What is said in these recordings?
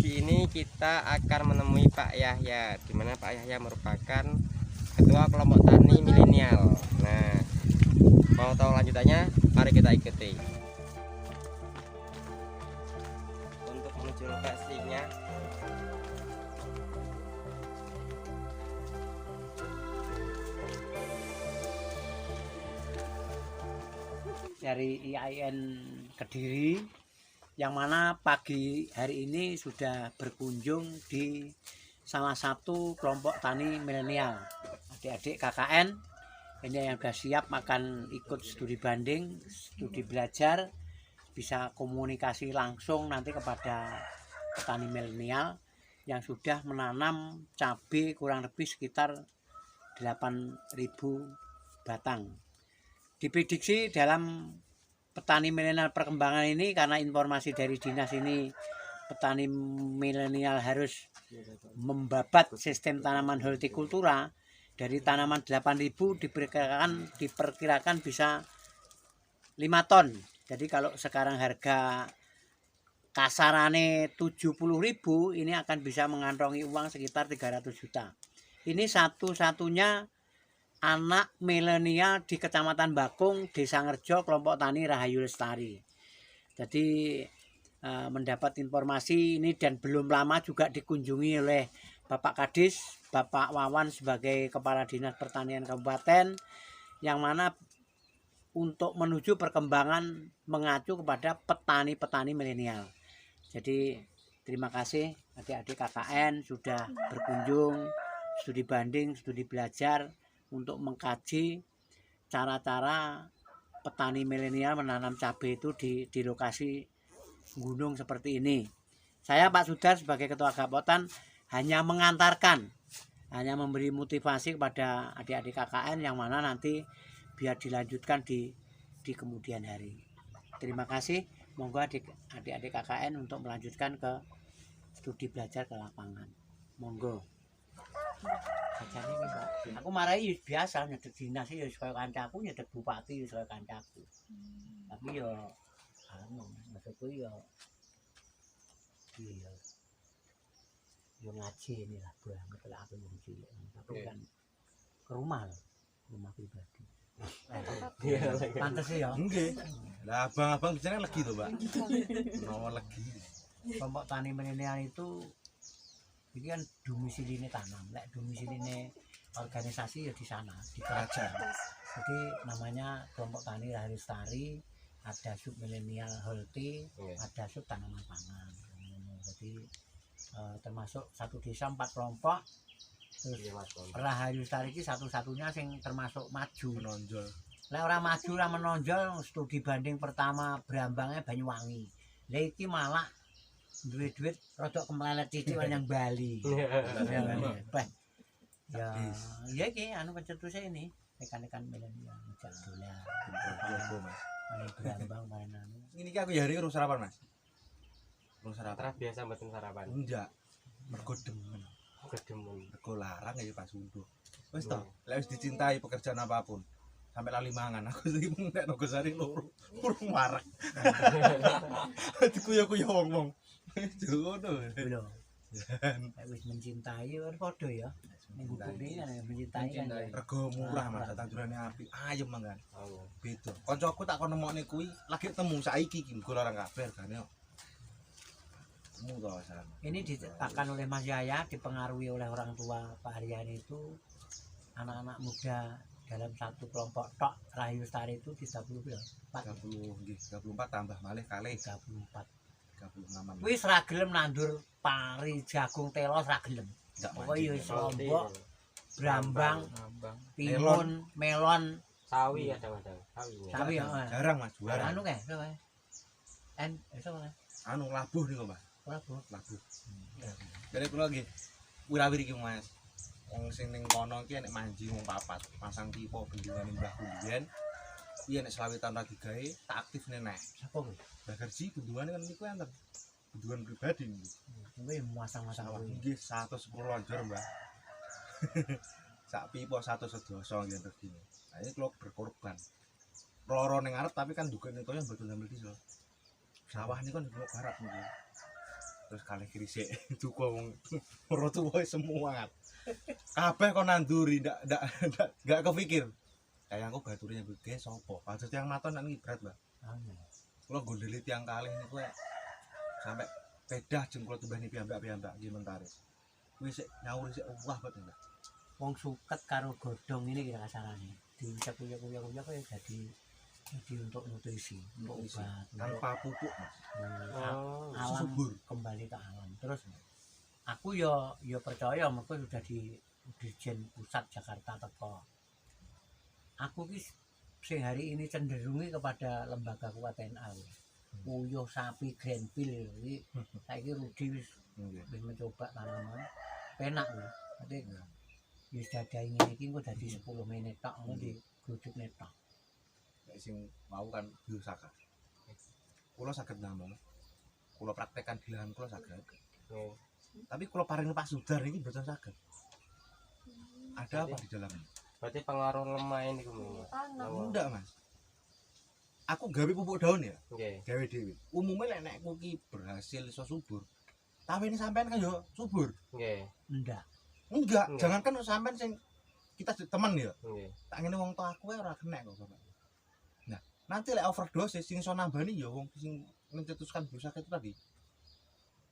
pagi ini kita akan menemui Pak Yahya, di mana Pak Yahya merupakan ketua kelompok tani milenial. Nah, mau tahu lanjutannya? Mari kita ikuti. Untuk menuju lokasinya, dari IAIN Kediri, yang mana pagi hari ini sudah berkunjung di salah satu kelompok tani milenial. Adik-adik KKN ini yang sudah siap akan ikut studi banding, studi belajar, bisa komunikasi langsung nanti kepada petani milenial yang sudah menanam cabai kurang lebih sekitar 8.000 batang. Diprediksi dalam petani milenial perkembangan ini, karena informasi dari dinas ini, petani milenial harus membabat sistem tanaman hortikultura. Dari tanaman 8.000 diperkirakan bisa 5 ton. Jadi kalau sekarang harga kasarane 70.000, ini akan bisa mengantongi uang sekitar 300 juta. Ini satu-satunya anak milenial di Kecamatan Bakung, Desa Ngerjo, kelompok tani Rahayu Lestari. Jadi mendapat informasi ini, dan belum lama juga dikunjungi oleh Bapak Kadis, Bapak Wawan sebagai Kepala Dinas Pertanian Kabupaten, yang mana untuk menuju perkembangan mengacu kepada petani-petani milenial. Jadi terima kasih adik-adik KKN sudah berkunjung, studi banding, studi belajar, untuk mengkaji cara-cara petani milenial menanam cabai itu di lokasi gunung seperti ini. Saya Pak Sudar sebagai Ketua Gapotan hanya mengantarkan, hanya memberi motivasi kepada adik-adik KKN yang mana nanti biar dilanjutkan di kemudian hari. Terima kasih. Monggo adik-adik KKN untuk melanjutkan ke studi belajar ke lapangan. Monggo. Sajane iki, Pak. Aku marahi biasa nyedek dinas ya kaya kancaku, nyedek bupati ya kaya kancaku. Tapi ya anu, maksudku ya iya. Ya ngaji ini lah banget lah aku yang cilik. Tapi kan ke rumah loh, rumah pribadi. Pantes ya. Nggih. Lah abang-abang bicara legi to, Pak. Nomor legi. Kelompok tani milenial itu ini kan domisiline tanam, lek domisiline organisasi ya di sana, di kerajaan. Jadi namanya kelompok tani Rahayu Lestari, ada sub milenial Holti, ada sub tanaman pangan. Jadi termasuk satu desa 4 kelompok. Terus Rahayu Lestari ini satu-satunya yang termasuk maju, menonjol. Lek ora maju ora menonjol, studi banding pertama Brambangnya Banyuwangi. Lah iki malah duit-duit rodok kemelelet titik yang Bali. Ya iki anu pencetusnya ini rekan-rekan milenial ngejak dolar. Main Brambang main anu. Ini aku ya hari urus sarapan, Mas. Urus sarapan. biasa mboten sarapan. Enggak. Mergo demen. Kedemun. Mergo larang ya Pak Sundo. Wis to, lek wis dicintai pekerjaan apapun. Sampai lali mangan aku iki nek Nogosari loro. Urung warak. Dikuyo-kuyo wong-wong. Jono. Lho. Wis mencintai kan padha ya. Ning bukune kan mencintai kan. Rego murah Mas, tanjurane apik. Ayem mangan. Beda. Kancaku tak kon nemokne kuwi lagi temu saiki iki nggo larang kabeh regane kok. Temu to Mas. Ini diciptakan oleh Mas Yaya, dipengaruhi oleh orang tua Pak Haryani itu, anak-anak muda dalam satu kelompok tok Rahayu Lestari itu 30 berapa? 30 nggih, 34 tambah malih kalih 34. 36. Wis ra gelem nandur pari, jagung, telos ra gelem. Enggak Pokoke ya mancing. Lombok, Brambang, Timun, melon, Sawi ada Mas. Sawi. sawi ya. Jarang Mas, jarang. Anu kae, sapa kae? Sapa kae? Anu labuh niku Mas. Ora, Bu. Labuh. Dari kula nggih wirawir iki Mas. Wong sing ning kono iki nek manji wong papat, pasang pipa bendungan Mbah Kumbien. Iya nek selawitan lagi gawe tak aktif nek. Sapa kuwi? Bagarji bendungan kan niku enten. Bendungan pribadi niku. Kuwi muasang-muasang Sawah kuwi. nggih 110 lonjor, Mbah. Sak pipa 1 sedoso nggih regine. Nah ini kula berkorban. Loro ning arep tapi kan juga ning koyo mboten damel desa. Sawah niku kan kula garap niku. terus kalih krisik duka wong ora tuwa semua kabeh kon nanduri ndak kepikir kayak aku baturnya gede sopo padahal yang maton nek berat Mbak kula gondeli tiang kalih niku sampai pedah jengkol tumbani piyambak-piyambak nggih mentari kuwi sik nyaur sik wah banget Mbak wong suket karo godhong ini kira kasarane diucap-ucap kaya jadi untuk nutrisi untuk obat tanpa pupuk Mas alam subur kembali ke alam terus aku yo percaya mereka sudah di Dirjen Pusat Jakarta teko aku ki sing hari ini cenderungi kepada lembaga KUWATNA uyuh sapi grandpil iki saiki Rudi wis mencoba tanaman penak lho dadi wis dadahi ngene iki engko dadi 10 menit tok ngono di grujuk netok sing mau kan biosaka kula saged namung kula praktekkan di lahan kula saged tapi kula paring Pak Sudar ini mboten saged ada apa di dalamnya berarti pengaruh lemah ini enggak Mas aku gawe pupuk daun ya nggih gawe dhewe umumnya nek kuki berhasil iso subur tapi ini sampean kan yo subur nggih enggak jangankan sampean sing kita temen ya nggih tak ngene wong tua aku ora kena kok Bapak nah nanti lek overdose sing iso nambani ya wong sing mencetuskan biosaka itu tadi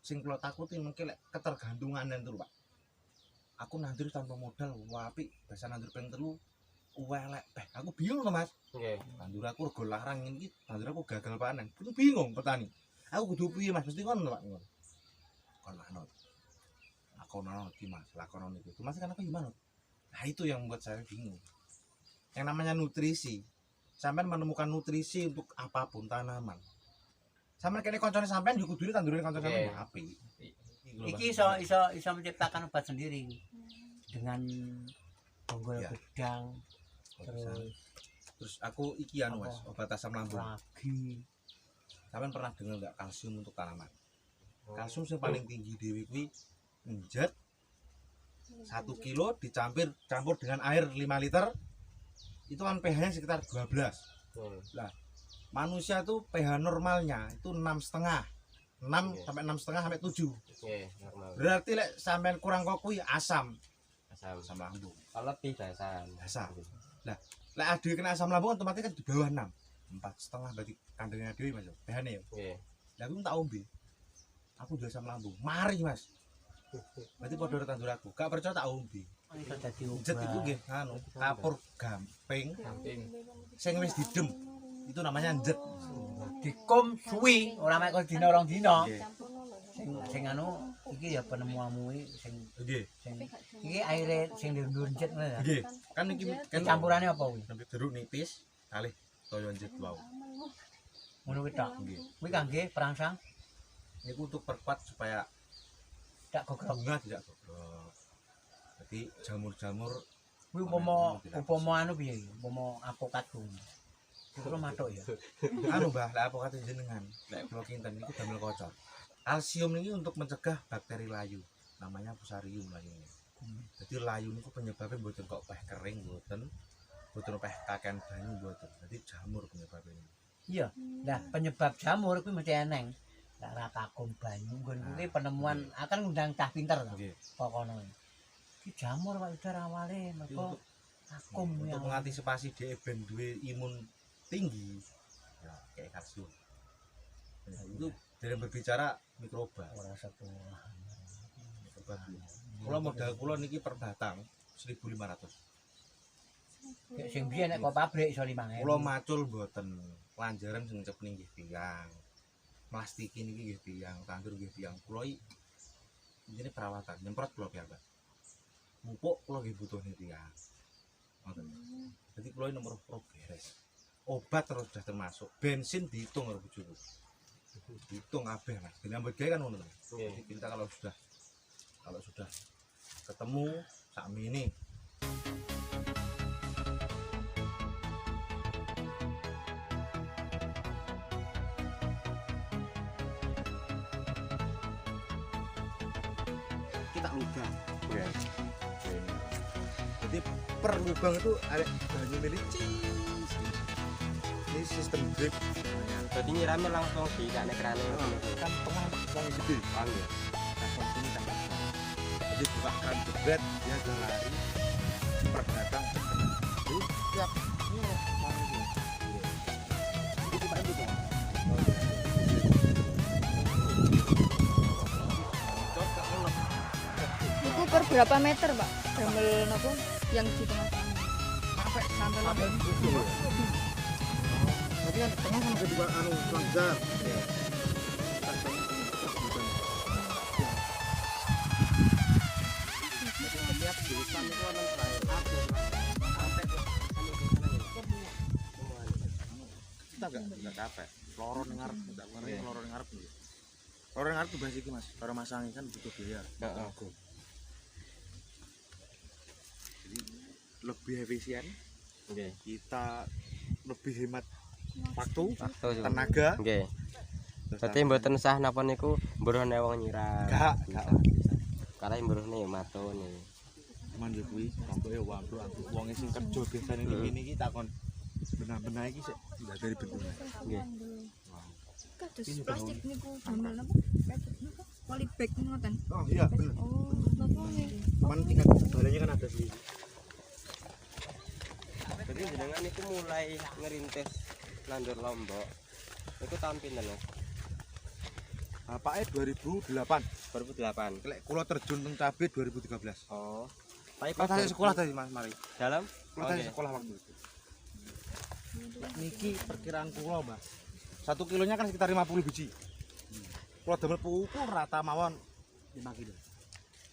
sing kula takuti mungkin lek ketergantungan itu Pak aku nandur tanpa modal apik bahasa nandur ping 3 elek aku bingung to Mas nggih nandur aku rego larang iki nandur aku gagal panen aku bingung petani aku kudu piye Mas mesti ngono Pak ngono kon manut lakonan iki Mas lakonan itu Mas kan aku gimana nah itu yang membuat saya bingung yang namanya nutrisi sampean menemukan nutrisi untuk apapun tanaman sampean kene koncone sampean yo kudune tandurane koncone sampean apik iki iso menciptakan obat sendiri dengan bonggol gedang terus aku iki anu Mas obat asam lambung lagi sampean pernah dengar enggak kalsium untuk tanaman kalsium yang paling tinggi dhewe kuwi njat 1 kilo campur dengan air 5 liter itu kan pH-nya sekitar 12 lah manusia tuh pH normalnya itu 6,5 sampai 6,5 sampai 7 normal berarti lek sampean kurang kok kuwi asam lambung kalau lebih dasar lah lek ade kena asam lambung otomatis kan di bawah 6 4,5 berarti kandangnya dhewe Mas pH-ne ya nggih lah aku tak ombe aku udah asam lambung mari Mas berarti padha tandur aku gak percaya tak ombe iso dadi jet iku nggih anu kapur gamping sing wis didem itu namanya njet dikum suwi ora mek kok dina rong dina sing anu iki ya penemuanmu sing nggih iki aire sing ndur njet ngono ya nggih kan iki kan campurannya apa kuwi jeruk nipis kalih toyo njet wau ngono kuwi tok nggih kuwi kangge perangsang niku untuk perkuat supaya tak gogrok bunga tidak gogrok jadi jamur-jamur kuwi upama anu piye upama apokat kuwi kira matuk ya anu Mbah lek apokat jenengan lek kula kinten niku damel kocor kalsium ini untuk mencegah bakteri layu namanya fusarium layunya jadi layu niku penyebabnya mboten kok peh kering mboten peh kakean banyu mboten jadi jamur penyebabnya iya nah penyebab jamur kuwi mesti eneng lek ora takon banyu nggon kuwi penemuan akan ngundang cah pinter to pokoke iki jamur Pak Udar awale mergo akum untuk mengantisipasi dia ben duwe imun tinggi ya kayak kalsium itu dalam berbicara mikroba ora sekolah mikroba kula modal kula niki per batang 1.500 sing biyen nek kok pabrik iso 5.000 kula macul mboten lanjaran sing cepet nggih tiyang plastiki niki nggih tiyang tandur nggih tiyang kula iki ini perawatan nyemprot kula piyambak pupuk kula nggih butuh tiyang ngoten jadi kula nomor pro beres obat terus sudah termasuk bensin dihitung karo bojoku hitung kabeh Mas nyambut gawe kan ngono jadi kita kalau sudah ketemu sakmene kita lubang jadi per lubang itu ada banyu milicin ini ini sistem drip Jadi nyiramnya langsung di kane kerane kan tengah sangat gede Panggil. langsung sini kan jadi buka kan jebret dia udah lari per datang jadi tiap ini lari gitu itu kita itu dong coba ngelok Itu per berapa meter, Pak? Damel nopo yang di tengah-tengah? Sampai lambung. tapi kan tengah kan ada dua anu selang Setiap jurusan itu ada selain aku sampai kita enggak capek loro ning ngarep enggak ngerti loro ning ngarep iki loro ning ngarep basic iki Mas cara masangi kan butuh biaya Heeh. jadi lebih efisien Nggih. kita lebih hemat waktu Waktu juga. tenaga Nggih. Dadi mboten sah napa niku mburuhne wong nyiram. enggak Karena mburuhne matone. cuman yo kuwi contohe waktu wong sing kerja biasane ngene iki takon benah-benah iki sik enggak dari bentuknya Nggih. Kados plastik niku damel napa? Plastik niku polybag ngoten. oh iya bener Oh, napa nggih? cuman tingkat balanya kan ada sendiri Jadi jenengan niku mulai ngerintis nandur lombok. Niku tahun pinten, Mas? bapaknya 2008 2008. lek kula terjun teng cabe 2013 Oh. Tapi pas saya sekolah tadi Mas mari dalam kula tadi Oke. sekolah waktu itu niki perkiraan kula Mbak 1 kilonya kan sekitar 50 biji kula damel pupuk rata mawon 5 kilo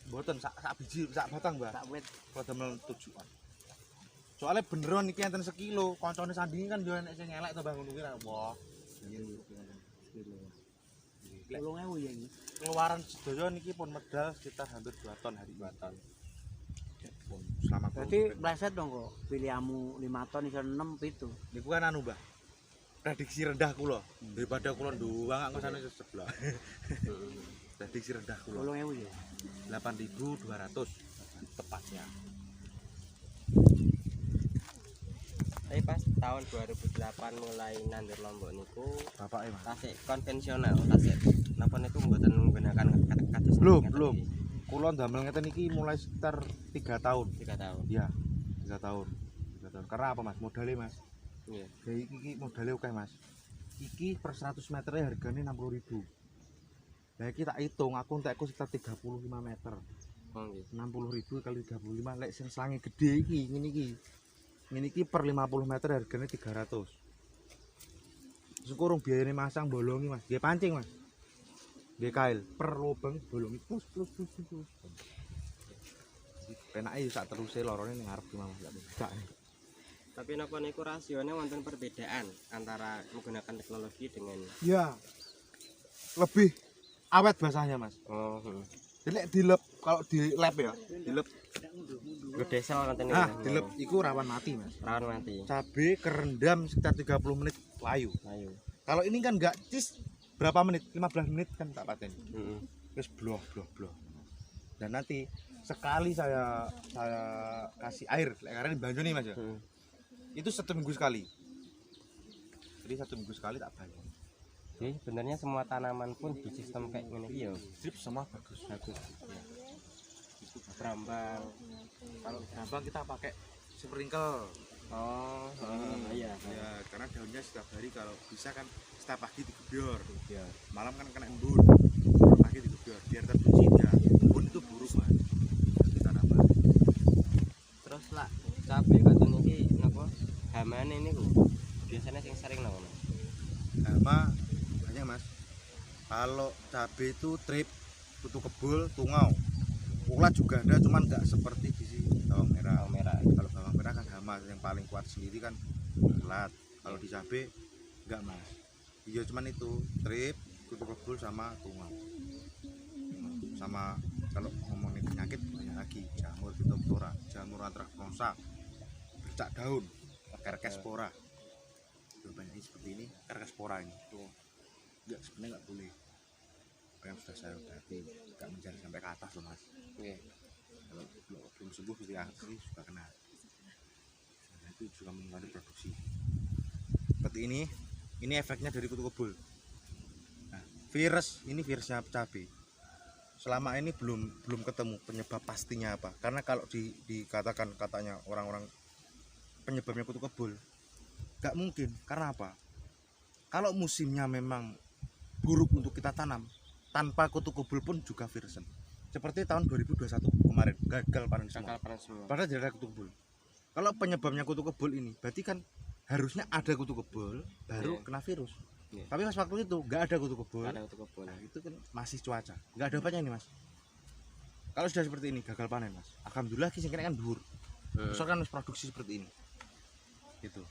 mboten sak biji sak batang Mbak sak wit kula damel 7-an soalnya beneran niki enten sekilo koncone sandingi kan yo enek sing elek to bangun kuwi ra wah Tolong ewu ya ini. keluaran sedaya niki pun medal sekitar hampir 2 ton hari 2 ton pun selama Berarti pleset dong kok. Pilihamu 5 ton iso 6 pitu. niku kan anu Mbah prediksi rendah kula daripada kula nduwang kok sana sebelah prediksi rendah kula Tolong ewu ya. 8.200 tepatnya Tapi pas tahun 2008 mulai nandur lombok niku bapaknya Mas tasik konvensional, tasik napa niku mboten menggunakan kados Belum, ngeten belum. iki. kula ndamel ngeten iki mulai sekitar 3 tahun 3 tahun. iya 3 tahun 3 tahun karena apa Mas modalnya Mas Nggih. kayak iki modalnya oke Mas iki per 100 meternya harganya 60.000 nah iki tak hitung aku entekku sekitar 35 meter Oh nggih. 60.000 kali 35 lek sing selange gede iki ngene iki per 50 meter harganya 300 terus kurung biayane masang bolongi Mas nggih pancing Mas nggih kail per lubang bolongi plus penake yo sak teruse lorone ning ngarep ki Mas gak Tapi napa niku rasionya wonten perbedaan antara menggunakan teknologi dengan ya lebih awet basahnya Mas oh jadi lek dilep kalau di lab ya dilep gede sel ngoten niku. nah dilep iku rawan mati Mas Rawan mati. cabe kerendam sekitar 30 menit layu Ayo. kalau ini kan enggak cis berapa menit 15 menit kan tak paten Heeh. terus bloh dan nanti sekali saya kasih air karena ini banyu nih Mas ya itu 1 minggu sekali jadi 1 minggu sekali tak banyu Jadi sebenarnya semua tanaman pun di sistem kayak gini iki ya drip semua bagus bagus. Ya. Itu berambang. kalau gampang kita pakai sprinkle Oh, iya. ya karena daunnya setiap hari kalau bisa kan setiap pagi digebyur Ya. malam kan kena embun pagi digebyur biar tercuci ya embun itu buruk Mas kita nambah Terus lah cabe katon iki napa? Hamane niku biasanya sing sering napa, Mas? hama banyak Mas kalau cabai itu trip kutu kebul tungau ulat juga ada cuman nggak seperti di sini bawang merah Bawang merah. kalau bawang merah kan hama yang paling kuat sendiri kan ulat kalau di cabai enggak Mas iya cuman itu trip kutu kebul sama tungau sama kalau ngomongin penyakit banyak lagi jamur phytophthora jamur anthracnosa bercak daun kerkespora itu banyak seperti ini kerkespora ini tuh enggak sebenarnya enggak boleh apa yang sudah saya obati enggak mencari sampai ke atas loh Mas Oke. kalau belum sembuh pasti sudah kena nah, itu juga mengurangi produksi seperti ini efeknya dari kutu kebul. Nah, virusnya cabai. Selama ini belum ketemu penyebab pastinya apa. Karena kalau dikatakan katanya orang-orang penyebabnya kutu kebul, nggak mungkin. Karena apa? Kalau musimnya memang buruk untuk kita tanam, tanpa kutu kebul pun juga virusen. Seperti tahun 2021 kemarin gagal panen semua. Padahal tidak ada kutu kebul. Kalau penyebabnya kutu kebul ini, berarti kan harusnya ada kutu kebul baru kena virus. Tapi pas waktu itu nggak ada kutu kebul. Nah, itu kan masih cuaca, nggak ada apanya ini mas. Kalau sudah seperti ini gagal panen mas. Alhamdulillah kisah kan dhuwur. Besok kan harus produksi seperti ini. Gitu.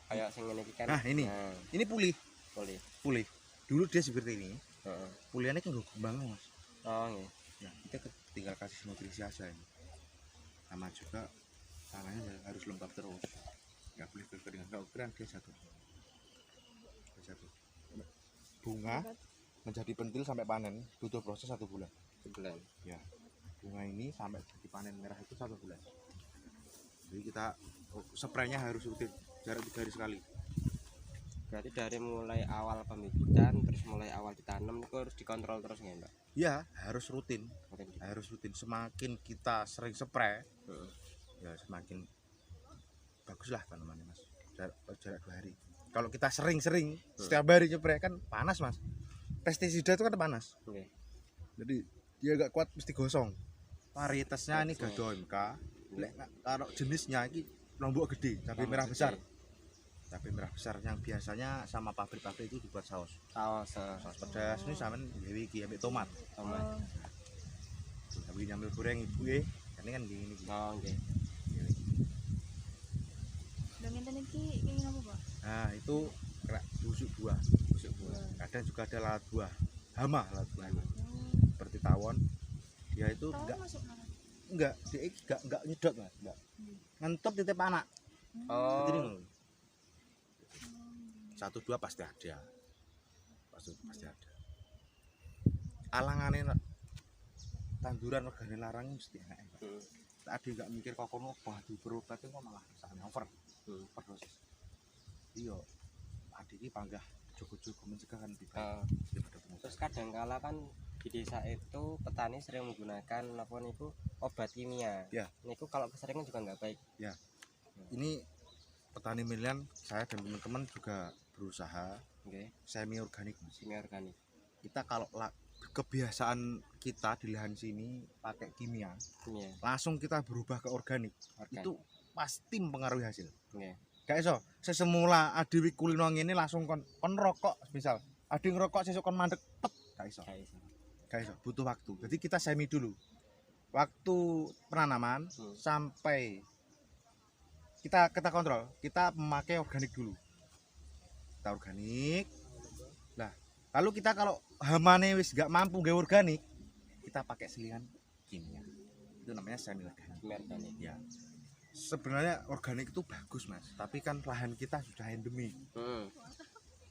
Kayak sing ngene iki kan. Nah ini pulih. Dulu dia seperti ini. Pulihannya kan gak kembang mas. Oh nggih. Nah kita tinggal kasih nutrisi aja ini. Sama juga tanahnya harus lengkap terus. Nggak boleh kekeringan. Kalau kering dia jatuh. Bunga menjadi pentil sampai panen butuh proses 1 bulan. Ya, bunga ini sampai jadi panen merah itu 1 bulan. Jadi kita spraynya harus rutin, jarak 3 hari sekali. Berarti dari mulai awal pembibitan terus mulai awal ditanam itu harus dikontrol terus nggak Mbak? Ya harus rutin, Semakin kita sering spray, ya semakin baguslah tanamannya mas. Jarak 2 hari. Kalau kita sering-sering setiap hari spray kan panas mas. Pestisida itu kan panas. Jadi dia gak kuat mesti gosong. Varietasnya ini Gado MK. Kalau jenisnya ini lombok gede, cabai merah besar. Cabai merah besar yang biasanya sama pabrik-pabrik itu dibuat saus pedas. Ini sama dewi iki ambek tomat. Tapi nyambil goreng ibu ini kan gini. Oh nggih. Ngenten iki kenging apa, Pak? Nah, itu kena busuk buah. Kadang juga ada lalat buah. Hama lalat buah. Seperti tawon. Ya itu enggak nyedot Mas, enggak. Ngentut titip anak. Oh. Jadi 1-2 pasti ada. Pasti ada. Alangane tanduran regane larang mesti enak. Tadi enggak mikir kok kono batu berobat kok malah rasane over. Perdosis. Iya. Adiki panggah jogo-jogo mencegah kan lebih baik daripada pengobatan. Terus kadang kala kan di desa itu petani sering menggunakan apa niku obat kimia. Ya. Niku kalau keseringan juga nggak baik. Ya. Ini petani milian saya dan teman-teman juga berusaha semi organik. Kita kalau kebiasaan kita di lahan sini pakai kimia, langsung kita berubah ke organik. Itu pasti mempengaruhi hasil. Gak iso sesemula adewi kulino ngene langsung kon rokok misal ade ngerokok sesuk kon mandek pet gak iso butuh waktu. Jadi kita semi dulu waktu penanaman sampai kita kontrol, kita memakai organik dulu. Kita organik. Nah, lalu kita kalau hamane wis gak mampu gawe organik, kita pakai selingan kimia. Itu namanya semi organik. Ya. Sebenarnya organik itu bagus mas, tapi kan lahan kita sudah endemi.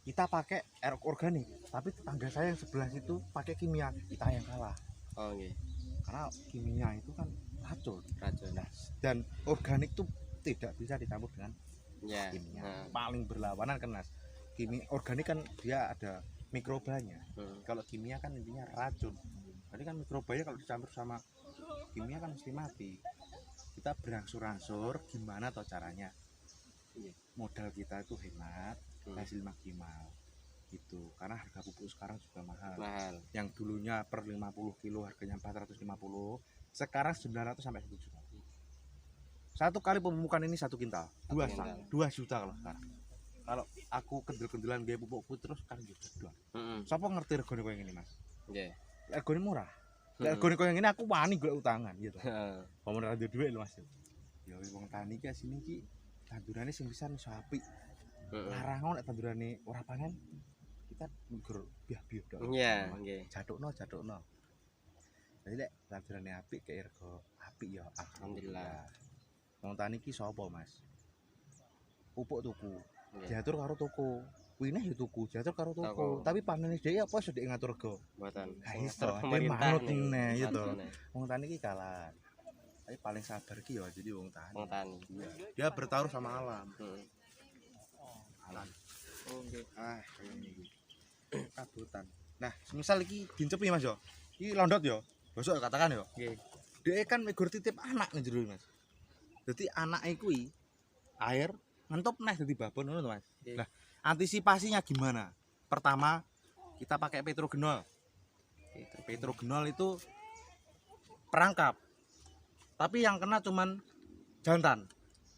Kita pakai organik, tapi tetangga saya yang sebelah situ pakai kimia, kita yang kalah. Oh okay. Karena kimia itu kan racun. Nah, dan organik itu tidak bisa dicampur dengan kimia. Paling berlawanan kan mas. Organik kan dia ada mikrobanya. Kalau kimia kan intinya racun. Jadi kan mikrobanya kalau dicampur sama kimia kan mesti mati. Kita berangsur-angsur gimana toh caranya. Modal kita itu hemat, hasil maksimal gitu. Karena harga pupuk sekarang juga mahal. Yang dulunya per 50 kilo harganya 450, sekarang 900 sampai 1 juta. Satu kali pemupukan ini 1 kintal, 2 juta kalau sekarang. Kalau aku kendel-kendelan gaya pupuk terus kan juta. Siapa ngerti regane koyo ngene mas? Regane murah. Regane koyo ngene aku wani golek utangan gitu. Pamun ra duwe dhuwit lho mas. Ya wong tani ki asine ki tandurane sing pisan iso apik. Larang nek tandurane ora panen kita nggur biah-biah tok. Iya, nggih. Jatukno. Jadi lek tandurane apik kaya rego apik ya alhamdulillah. Wong tani ki sapa mas? Pupuk tuku. Diatur karo toko. Kuwi ya tuku, diatur karo toko. Tapi panene dhewe apa iso ndek ngatur rego? Mboten. Iso pemerintah nih gitu. Wong tani ki kalah. Tapi paling sabar ki ya jadi wong tani. Dia bertaruh sama alam. kabutan. Oh, nggih. Kayak ini kabutan. Nah, misal iki dincepi Mas yo. Iki londot yo. Bosok katakan yo. Nggih. Dhek kan megur titip anak nang jero Mas. Dadi anake kuwi air ngentop neh dadi babon ngono to Mas. Nggih. Lah, antisipasinya gimana? Pertama, kita pakai petrogenol. Petrogenol itu perangkap. Tapi yang kena cuman jantan.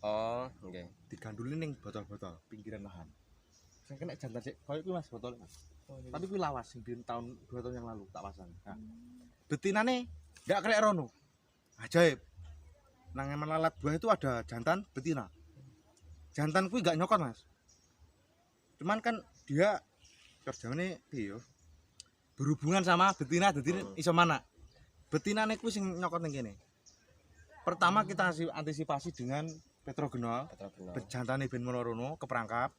Oh, nggih. Diganduli ning botol-botol pinggiran lahan. Sing kena jantan sik koyo kuwi Mas botol Mas. Oh, nggih. Tapi kuwi lawas sing biyen tahun 2 tahun yang lalu tak pasang. Nah, betinane enggak krek rono. Ajaib. Nang emen lalat buah itu ada jantan betina. Jantan kuwi enggak nyokot Mas. Cuman kan dia kerjane piye yo? Berhubungan sama betina dadi iso mana. Betinane kuwi sing nyokot ning kene. Pertama kita antisipasi dengan petrogenol. Jantane ben menawa keperangkap.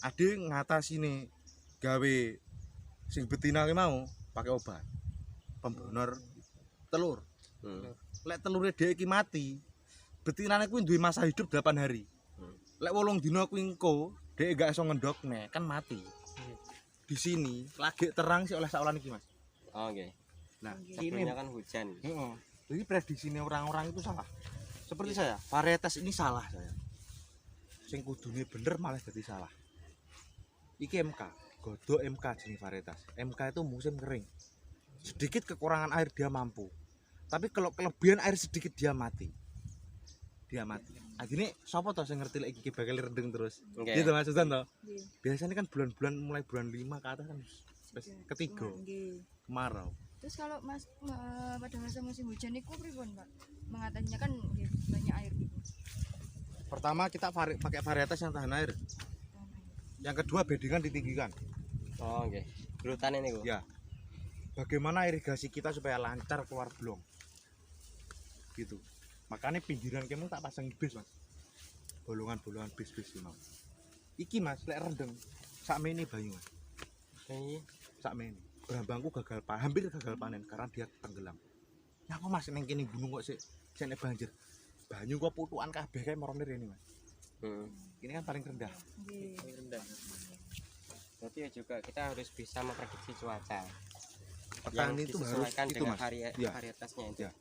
Ade ngatasine gawe sing betina ki mau pakai obat pembonor telur. Lek telure dhek iki mati, betinane kuwi duwe masa hidup 8 hari. Lek 8 dina kuwi engko dhek gak iso ngendokne, kan mati. Di sini lagi terang sih oleh saulan iki, Mas. Oh, nggih. Nah, Sebelumnya kan hujan. heeh. Jadi prediksinya orang-orang itu salah. Seperti saya, varietas ini salah saya. Sing kudune bener malah jadi salah. Iki MK, godok MK jenis varietas. MK itu musim kering. Sedikit kekurangan air dia mampu. Tapi kalau kelebihan air sedikit dia mati. Dia mati. Akhirnya sapa to sing ngerti lek iki bakal rendeng terus. Nggih. Gitu Mas Susan to. Nggih. Biasanya kan bulan-bulan mulai bulan 5 ke atas kan wis ketiga Nggih. kemarau. Terus kalau Mas pada masa musim hujan itu pripun, Pak? Mengatasinya kan nggih, banyak air gitu. Pertama kita pakai varietas yang tahan air. Yang kedua beddingan ditinggikan. Oh, nggih. Glutane niku. Ya. Bagaimana irigasi kita supaya lancar keluar blong. Gitu. Makanya pinggiran kemung tak pasang bis Mas. Bolongan-bolongan bis-bis iki mau. Iki Mas lek rendeng sakmene banyu Mas. Nggih. Sakmene. Brambangku hampir gagal panen karena dia tenggelam. Ya kok Mas ning kene gunung kok sik nek banjir. Banyu kok putukan kabeh kae marane rene Mas. Ini kan paling rendah. Nggih. Rendah. Berarti ya juga kita harus bisa memprediksi cuaca. Petani itu harus disesuaikan itu dengan Mas. Ya. varietasnya itu. Ya.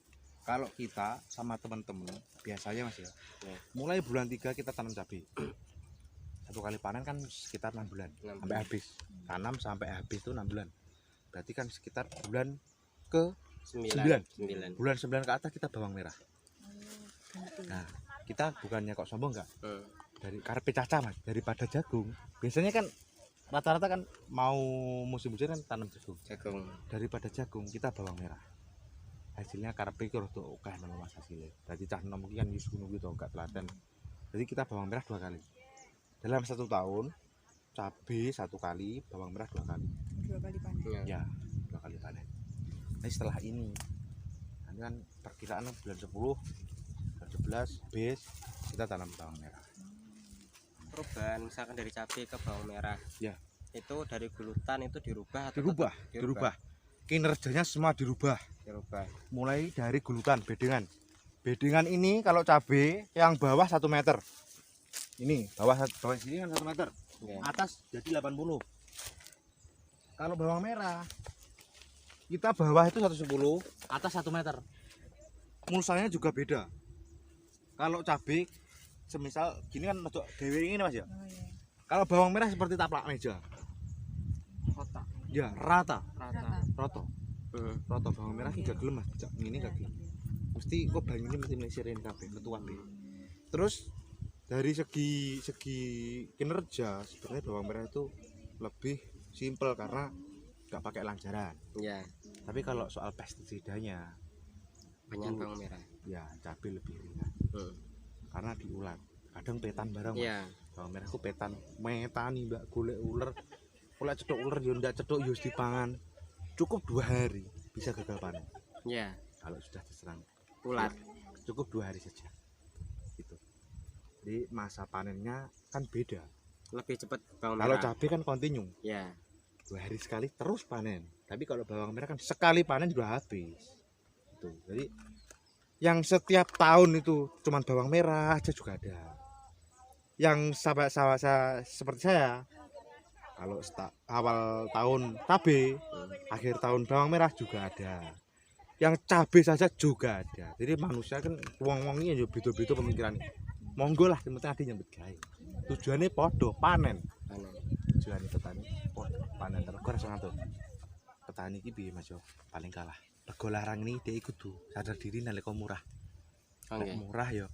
Kalau kita sama teman-teman biasanya Mas ya. Ya. Mulai bulan 3 kita tanam cabai. Satu kali panen kan sekitar 6 bulan 6 sampai habis. Tanam sampai habis itu 6 bulan. Berarti kan sekitar bulan ke 9. bulan 9 ke atas kita bawang merah. Nah, kita bukannya kok sombong enggak? Dari karpe caca Mas, daripada jagung. Biasanya kan rata-rata kan mau musim hujan kan tanam jagung. Jagung. Daripada jagung kita bawang merah. Hasilnya karpe iki rada akeh nang Mas hasilnya. Dadi cah nom iki kan wis ngono kuwi to enggak telaten. Jadi kita bawang merah 2 kali. Dalam 1 tahun cabai 1 kali, bawang merah 2 kali. 2 kali panen. Ya, 2 kali panen. Nah, setelah ini kan perkiraan bulan 10, bulan 11, bis kita tanam bawang merah. Perubahan misalkan dari cabai ke bawang merah. Ya. Itu dari gulutan itu dirubah atau Dirubah. Kinerjanya semua dirubah. Mulai dari gulutan, bedengan. Bedengan ini kalau cabai yang bawah 1 meter. Ini bawah sini kan 1 meter. Nggih. Atas jadi 80. Kalau bawang merah kita bawah itu 110, atas 1 meter. Mulsanya juga beda. Kalau cabai semisal gini kan untuk dewe ini Mas ya. Oh iya. Kalau bawang merah seperti taplak meja. Rata. Ya, rata. Rata. Roto. Roto bawang merah iki gak gelem Mas, dijak ngene gak gelem. Mesti kok banyune mesti mlesirin kabeh, metu kabeh. Terus dari segi kinerja sebenarnya bawang merah itu lebih simpel karena nggak pakai lancaran. Ya, Tapi kalau soal pestisidanya banyak itu, bawang merah. ya cabai lebih ringan karena diulat. Kadang petan barang Mas. Iya. Bawang merah ku petan, metani mbak golek uler. Golek cedok uler yo ndak cedok yo dipangan. Cukup 2 hari bisa gagal panen. Iya. Kalau sudah diserang Ulat. cukup 2 hari saja. Gitu. Jadi masa panennya kan beda. Lebih cepat bawang Kalau merah. cabai kan kontinu. Ya. 2 hari sekali terus panen. Tapi kalau bawang merah kan sekali panen juga habis. Gitu. Jadi yang setiap tahun itu cuman bawang merah aja juga ada. yang seperti saya, kalau awal tahun cabe, akhir tahun bawang merah juga ada, yang cabe saja juga ada. Jadi manusia kan wong-wong ini yo beda-beda pemikiran. Monggo lah, yang penting ade nyambut gawe. Tujuannya podo panen. Tujuannya petani podo panen terus ora ngantuk. Petani iki piye Mas yo? Paling kalah. Rego larang ini dia kudu sadar diri nalika murah. Nek murah yo.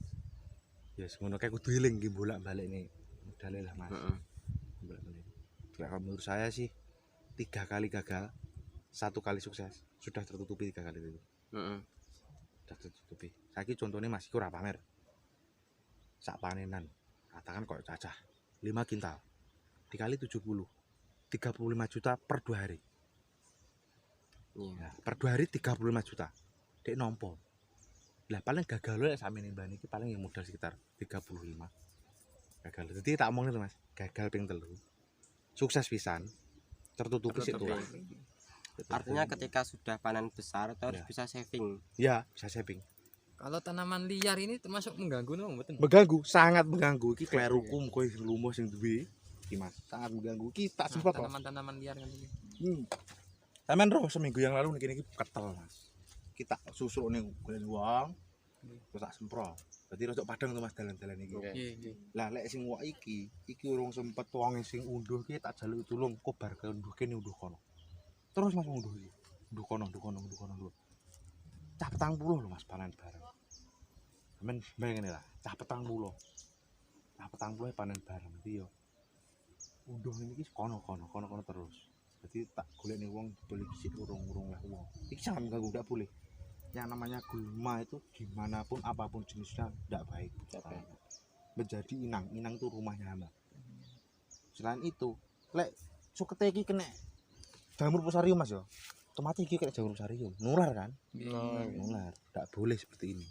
Ya ngono kae kudu eling nggih bolak-balik nih. Modale lah Mas. Bolak-balik. Kalau menurut saya sih 3 kali gagal, 1 kali sukses, sudah tertutupi 3 kali itu. Sudah tertutupi. Saiki contohnya Mas iku ora pamer. Sak panenan, katakan kok cacah 5 kintal dikali 70 35 juta per 2 hari. Ya, per 2 hari 35 juta dek nompo lah. Paling gagal lho sampe mbak niki paling yang modal sekitar 35 gagal. Jadi tak omongin Mas, gagal ping 3 sukses pisan tertutupi sik tuwa. Artinya ketika sudah panen besar itu harus bisa saving. Ya, bisa saving. Kalau tanaman liar ini termasuk mengganggu no, mboten? Mengganggu, sangat mengganggu. Iki kleruku kowe sing lumuh sing duwe iki Mas, sangat mengganggu. Iki tak semprot kok. Tanaman-tanaman liar kan ini. Sampeyan roh seminggu yang lalu niki ketel Mas. Kita susuk ning golek wong terus tak semprot. Dadi rada padang to Mas dalan-dalan iki. Nggih. Lah lek sing wok iki urung sempet wong sing unduh ki tak jaluk tulung kobar ke unduh kene unduh kono. Terus Mas unduh iki. Unduh kono. Cah 40 lho Mas panen bareng. Men bayangin lah, cah 40. Cah 40 panen bareng iki yo. Unduh niki kono terus. Jadi tak golek nih wong boleh sik urung lah wong. Iki sangat mengganggu, enggak boleh. Yang namanya gulma itu dimanapun apapun jenisnya tidak baik. Menjadi inang itu rumahnya hama. Selain itu, lek sukete iki kena jamur fusarium Mas yo. Otomatis iki kena jamur fusarium, nular kan? Nular. Tidak boleh seperti ini.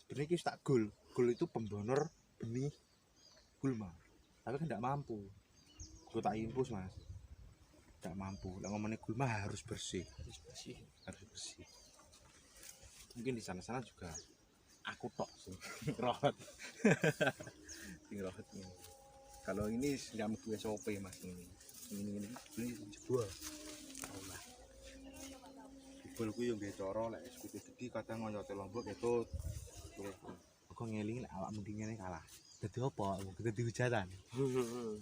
Sebenarnya iki tak gol itu pembonor benih gulma. Tapi kan tidak mampu. Gue tak impus Mas. Tidak mampu. Lah ngomongnya gulma harus bersih. Harus bersih. Mungkin di sana-sana juga aku tok sih rohot. Rohot ini. Kalau ini nggak mungkin SOP Mas ini jebol. Allah. Jebol ku yo nggih cara lek gede-gede kadang ngoyote lombok ketut. Kok ngeling lek awak mending ngene kalah. Dadi apa? Dadi hujatan.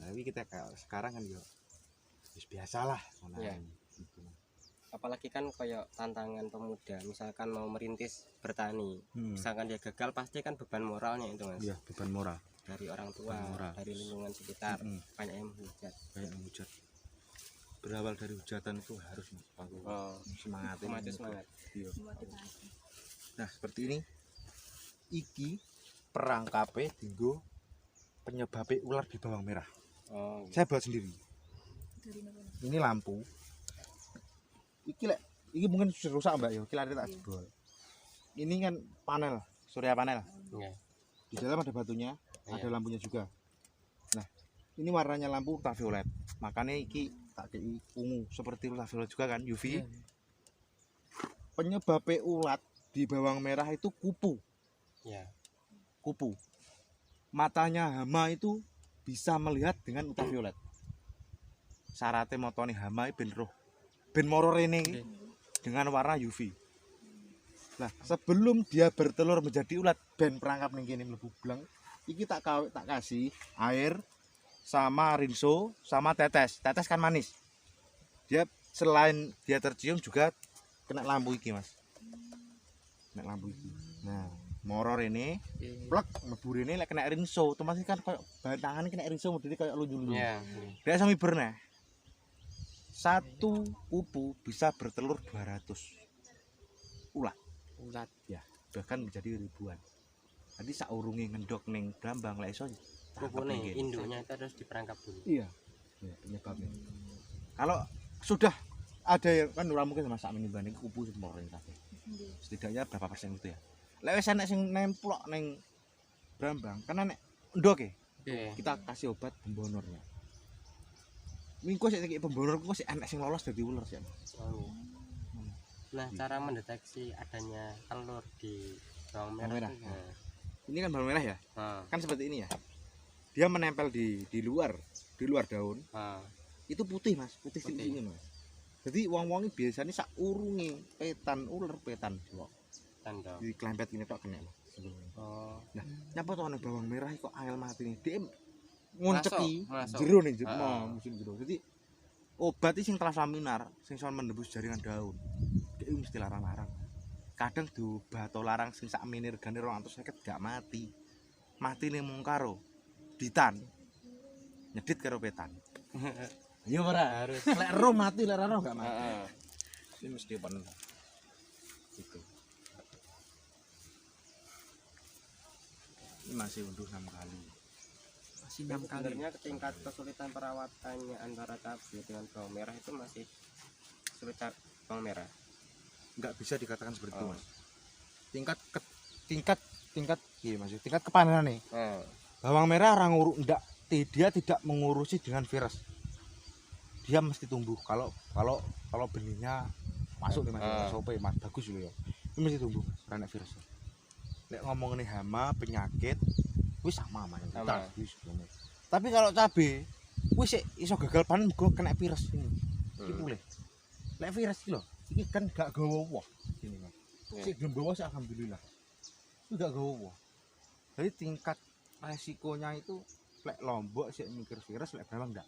Tapi kita sekarang kan yo wis biasalah ngono. Ya. Gitu. Apalagi kan kayak tantangan pemuda, misalkan mau merintis bertani, misalkan dia gagal pasti kan beban moralnya itu Mas. Iya, beban moral Dari orang tua, dari lingkungan sekitar, banyak yang menghujat. Berawal dari hujatan itu harus semangat. Iya. Nah, seperti ini. Iki perangkape dinggo penyebabnya ular di bawang merah. Saya buat sendiri. Ini lampu. Iki mungkin sudah rusak Mbak ya. Iki lari tak jebol. Ini kan panel, surya panel. Di dalam ada batunya, ada lampunya juga. Nah, ini warnanya lampu ultraviolet. Makanya iki tak kei ungu seperti ultraviolet juga kan, UV. Penyebabnya ulat di bawang merah itu kupu. Kupu. Matanya hama itu bisa melihat dengan ultraviolet. Syaratnya motone hama ben roh ben moro rene dengan warna UV. Nah, sebelum dia bertelur menjadi ulat ben perangkap ning kene mlebu blang, iki tak kasih air sama rinso sama tetes. Tetes kan manis. Dia selain dia tercium juga kena lampu iki, Mas. Kena lampu iki. Nah, moro rene, plek mlebu rene lek kena rinso, otomatis kan koyo batangan kena rinso modele koyo lunjul-lunjul. Dia sami berneh. Satu kupu bisa bertelur 200 ulat ya, bahkan menjadi ribuan. Nanti saurunge ngendok ning Brambang lek iso kupune induknya itu harus diperangkap dulu. Iya. Ya, penyebabnya. Kalau sudah ada yang kan ora mungkin masak menimbang kupu semua ning kabeh. Setidaknya berapa persen itu ya. Lek wis enek sing nemplok ning Brambang kan enek ndoke. Kita kasih obat pembonornya. Minggu sik iki pembonor kok sik enek sing lolos dadi ular sik. Nah, cara mendeteksi adanya telur di bawang merah. Ini kan bawang merah ya? Kan seperti ini ya. dia menempel di luar daun. Itu putih Mas, putih sini Mas. Jadi wong-wong biasanya sak urunge petan ular petan kok. Tanda. Di klempet ini tok kena. Oh. Nah, nyapa to nek bawang merah kok angel mati nih. Dia ngonceki jero ning musim jero. Jadi obat iki sing transaminar sing iso menembus jaringan daun. Dia mesti larang-larang. Kadang diobat atau larang sing sak mini regane 250 gak mati. Matine mung karo ditan. Nyedit karo petan. Iya ora harus. Lek ro mati, lek ora gak mati. Ini mesti penuh. Gitu. Ini masih unduh 6 kali. Masih 6 kali. Sebenarnya tingkat kesulitan perawatannya antara cabai dengan bawang merah itu masih sulit bawang merah. Enggak bisa dikatakan seperti itu, Mas. Tingkat iya Mas. Tingkat kepanenan nih. Bawang merah dia tidak mengurusi dengan virus. Dia mesti tumbuh kalau benihnya masuk nih Mas, sope Mas bagus loh ya. Ini mesti tumbuh karena virus. Nek ngomongin hama, penyakit, wis sama Mas. Tapi kalau cabe, wis iso gagal panen mergo kena virus ini. Iki pulih. Lek virus iki lho, iki kan gak gawa woh gini Mas. Sik gelem bawa sih alhamdulillah. Itu gak gawa woh. Jadi tingkat resikonya itu lek Lombok sik mikir virus, lek bawang enggak.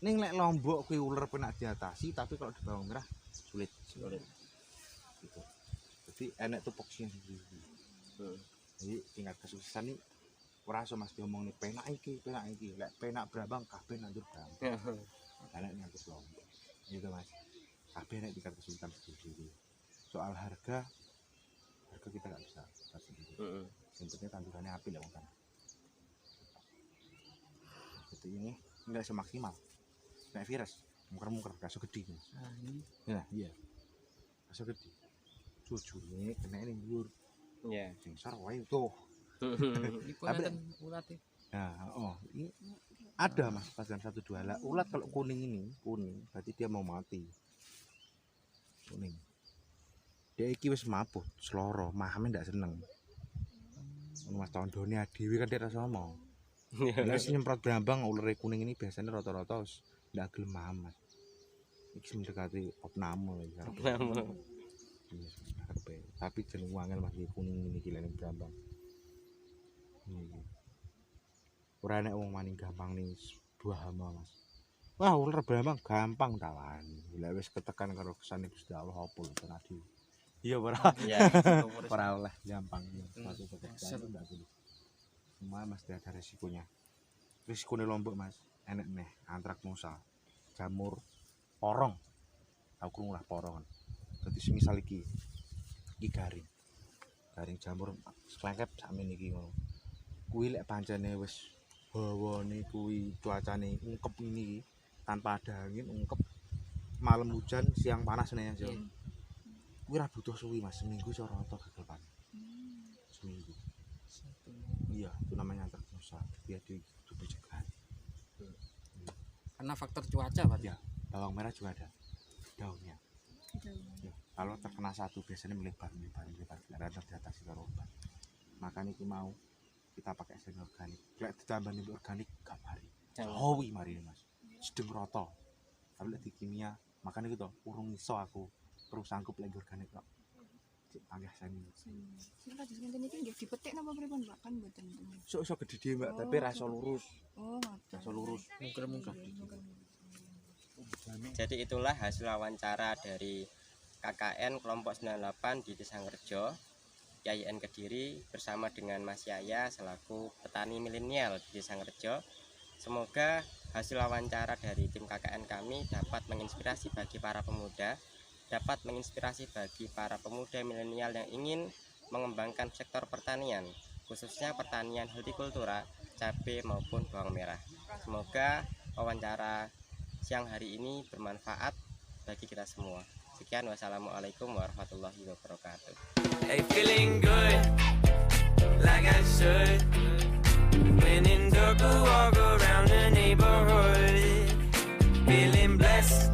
Ning lek Lombok kuwi ular penak diatasi, tapi kalau di bawang merah sulit. Gitu. Jadi enek tupoksinya sendiri. Jadi tingkat kesuksesan ini ora iso Mas diomongni penak iki. Lek penak Brambang kabeh nandur Brambang. Enek ngantos Lombok. Gitu Mas. Kabeh enek tingkat kesulitan sendiri. Soal harga kita nggak bisa sendiri. Yang penting tandurannya apik lah kan. Jadi ini enggak semaksimal. Kayak virus, mungker-mungker, kaso gede. Nah, ini. Ya, iya. Kaso gede. Jujurnya kena ini dhuwur. Iya. Sing sar wae tuh. Iku Tapi nenten ulat. Nah, ini ada Mas bagian 1 2 lah. Ulat kalau kuning berarti dia mau mati. Kuning. Dia iki wis mabuk, seloro, mahame ndak seneng. Mas tondone dhewe kan dia rasa mau. Nek nyemprot Brambang ular kuning ini biasanya rata-rata ndak gelem amat. Iki mendekati opname ya. Tapi jeneng wangel masih kuning ini gilane Brambang. Ora nek wong maning gampang ning buah hama Mas. Wah, ular Brambang gampang tawani. Lek wis ketekan karo kesane Gusti Allah apa lho tadi. Iya ora. Iya. Ora oleh gampang satu pekerjaan ndak kudu. Semua mesti ada resikonya. Risikone Lombok Mas, enek neh antraknosa, jamur, porong. Aku krungu lah porong. Dadi semisal iki garing jamur klengkep sakmene iki ngono. Kuwi lek pancene wis hawane kuwi cuacane ungkep ini tanpa ada angin ungkep malam hujan siang panas nih ya. Kuwi ra butuh suwi Mas, seminggu iso rata gagal panen. Seminggu. Iya, itu namanya antraknosa. Dia pencegahan. Karena faktor cuaca Pak. Ya, bawang merah juga ada daunnya. Ya, kalau terkena satu biasanya melebar. Karena diatasi karo obat. Makanya kita mau kita pakai seni organik. Lek ditambah nih organik gak mari. Jawi mari Mas. Sedeng rata. Tapi lek di kimia, makanya gitu urung iso aku terus sanggup lagi organik kok. Panggah seni. Sing kados ngenten iki nggih dipetik napa pripun Pak? Kan mboten. Iso gede dhewe Mbak, tapi rasa lurus. Oh, ngoten. Rasa lurus. Mungker-mungker. Jadi itulah hasil wawancara dari KKN kelompok 98 di Desa Ngerjo, YIN Kediri bersama dengan Mas Yaya selaku petani milenial di Desa Ngerjo. Semoga hasil wawancara dari tim KKN kami dapat menginspirasi bagi para pemuda, dapat menginspirasi bagi para pemuda milenial yang ingin mengembangkan sektor pertanian, khususnya pertanian hortikultura, cabai maupun bawang merah. Semoga wawancara siang hari ini bermanfaat bagi kita semua. Sekian, wassalamualaikum warahmatullahi wabarakatuh. Hey, feeling good, like I should. When in dark, walk around the neighborhood. Feeling blessed,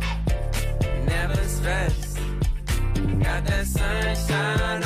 never stressed. Got that sunshine